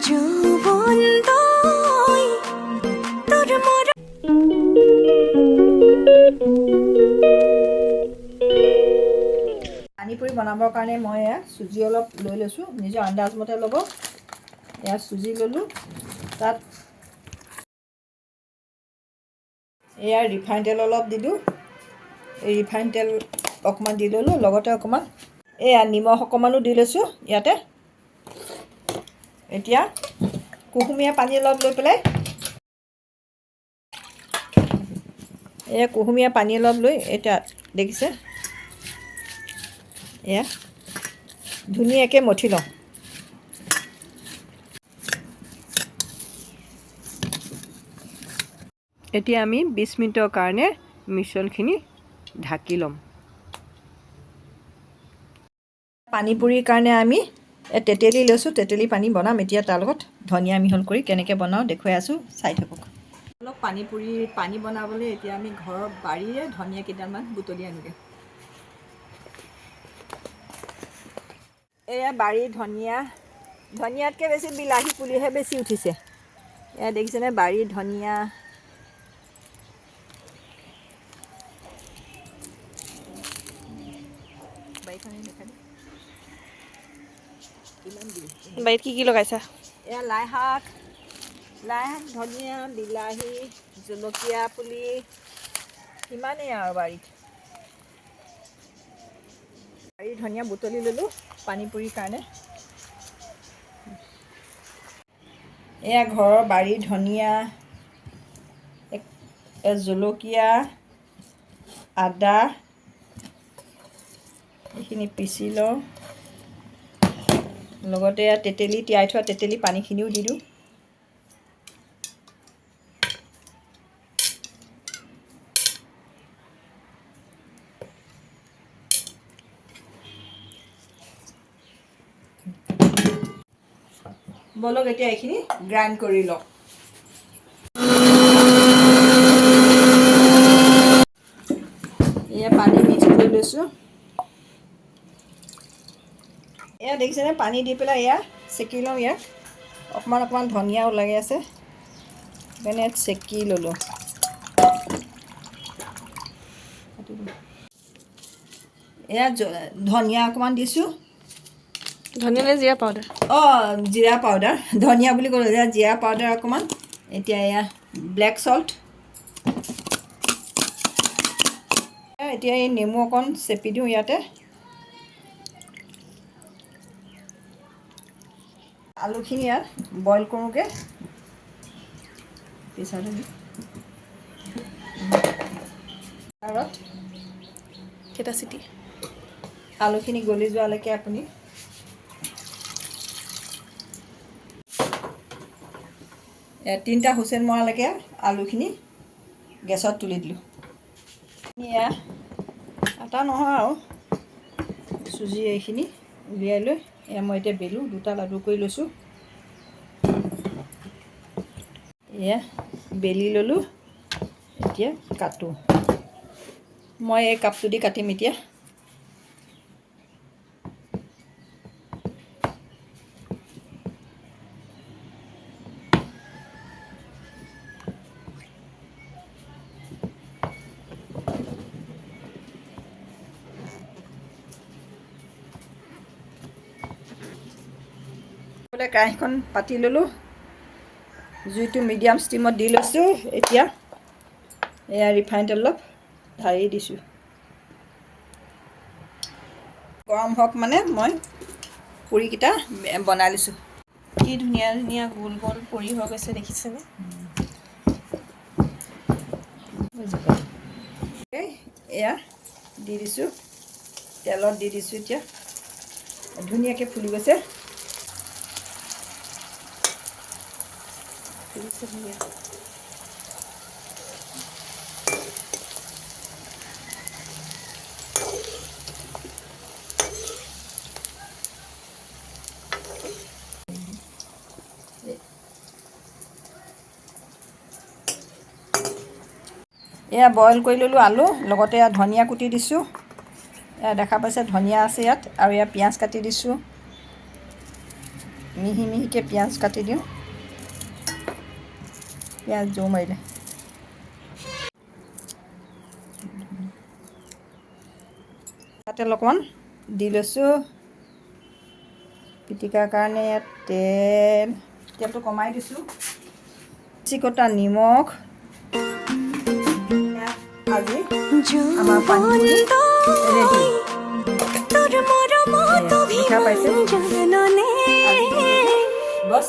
পানীপুৰি বনাবৰ কাৰণে মই এয়া চুজি অলপ লৈ লৈছোঁ, নিজৰ আন্দাজমতে ল'ব। এয়া চুজি ল'লোঁ, তাত এয়া ৰিফাইন তেল অলপ দিলোঁ। এই ৰিফাইন তেল অকণমান দি ল'লোঁ, লগতে অকণমান এয়া নিমখ অকণমানো দি লৈছোঁ ইয়াতে। এতিয়া কুহুমীয়া পানী অলপ লৈ পেলাই এয়া কুহুমীয়া পানী অলপ লৈ এতিয়া দেখিছে এয়া ধুনীয়াকৈ মঠি লওঁ। এতিয়া আমি 20 মিনিটৰ কাৰণে মিশ্ৰণখিনি ঢাকি ল'ম। পানীপুৰিৰ কাৰণে আমি তেতেলী লৈছোঁ, তেতেলী পানী বনাম এতিয়া। তাৰ লগত ধনিয়া মিহল কৰি কেনেকৈ বনাওঁ দেখুৱাই আছোঁ, চাই থাকক। অলপ পানী বনাবলৈ এতিয়া আমি ঘৰৰ বাৰীৰে ধনিয়া কেইটামান বুটলি আনোগৈ। এয়া বাৰীৰ ধনিয়াতকৈ বেছি বিলাহী পুলিহে বেছি উঠিছে। এয়া দেখিছেনে বাৰীৰ ধনিয়া। বাৰীত কি লগাইছা? এয়া লাই শাক, ধনিয়া, বিলাহী, জলকীয়া পুলি, সিমানেই আৰু বাৰীত ধনিয়া বুটলি ল'লোঁ পানীপুৰিৰ কাৰণে। এয়া ঘৰৰ বাৰীৰ ধনিয়া, জলকীয়া, আদা এইখিনি পিচি লওঁ। লগতে তেতেলী তিয়াই থোৱা তেতেলী পানীখিনিও দি দিওঁ। বলক এতিয়া এইখিনি গ্ৰাইণ্ড কৰি লওঁ। এয়া পানী মিক্স কৰি লৈছোঁ। এয়া দেখিছেনে পানী দি পেলাই এয়া চেকি লওঁ। ইয়াক অকণমান ধনিয়া ওলাই আছে, সেইকাৰণে ইয়াত চেকি ল'লোঁ। এয়া ধনিয়া অকণমান দিছোঁ। ধনিয়া নে জিৰা পাউডাৰ? জিৰা পাউডাৰ, ধনিয়া বুলি ক'লোঁ, এয়া জিৰা পাউডাৰ অকণমান। এতিয়া এয়া ব্লেক চল্ট। এতিয়া এই নেমু অকণ চেপি দিওঁ ইয়াতে। আলুখিনি ইয়াত বইল কৰোঁগৈ পিছতে দিম। কেইটা চিটি? আলুখিনি গলি যোৱালৈকে আপুনি তিনিটা হুইচেল মৰালৈকে আলুখিনি গেছত তুলি দিলোঁ। এয়া আটা নহয় আৰু চুজি এইখিনি উলিয়াই লৈ এয়া মই এতিয়া বেলোঁ, দুটা লাডু কৰি লৈছোঁ। এয়া বেলি ল'লোঁ, এতিয়া কাটোঁ। মই এই কাপটো দি কাটিম এতিয়া। কেৰাহীখন পাতি ল'লোঁ, জুইটো মিডিয়াম ষ্টিমত দি লৈছোঁ। এতিয়া এয়া ৰিফাইন তেল অলপ ঢালি দিছোঁ। গৰম হওক মানে মই পুৰিকেইটা বনাই লৈছোঁ। কি ধুনীয়া ধুনীয়া গোল গোল পুৰি হৈ গৈছে দেখিছেনে? এয়া দি দিছোঁ, তেলত দি দিছোঁ। এতিয়া ধুনীয়াকৈ ফুলি গৈছে। ধুনীয়া। এয়া বইল কৰি ল'লোঁ আলু, লগতে এয়া ধনিয়া কুটি দিছোঁ। এয়া দেখা পাইছে ধনিয়া আছে ইয়াত, আৰু এয়া পিঁয়াজ কাটি দিছোঁ। মিহি মিহিকৈ পিঁয়াজ কাটি দিওঁ পিঁয়াজ জৌ মাৰিলে তেল অকণমান দি লৈছোঁ পিটিকাৰ কাৰণে ইয়াত তেলটো কমাই দিছোঁ চিকটা নিমখ আজি আমাৰ পানীপুৰি ৰেডি দেখা পাইছে বছ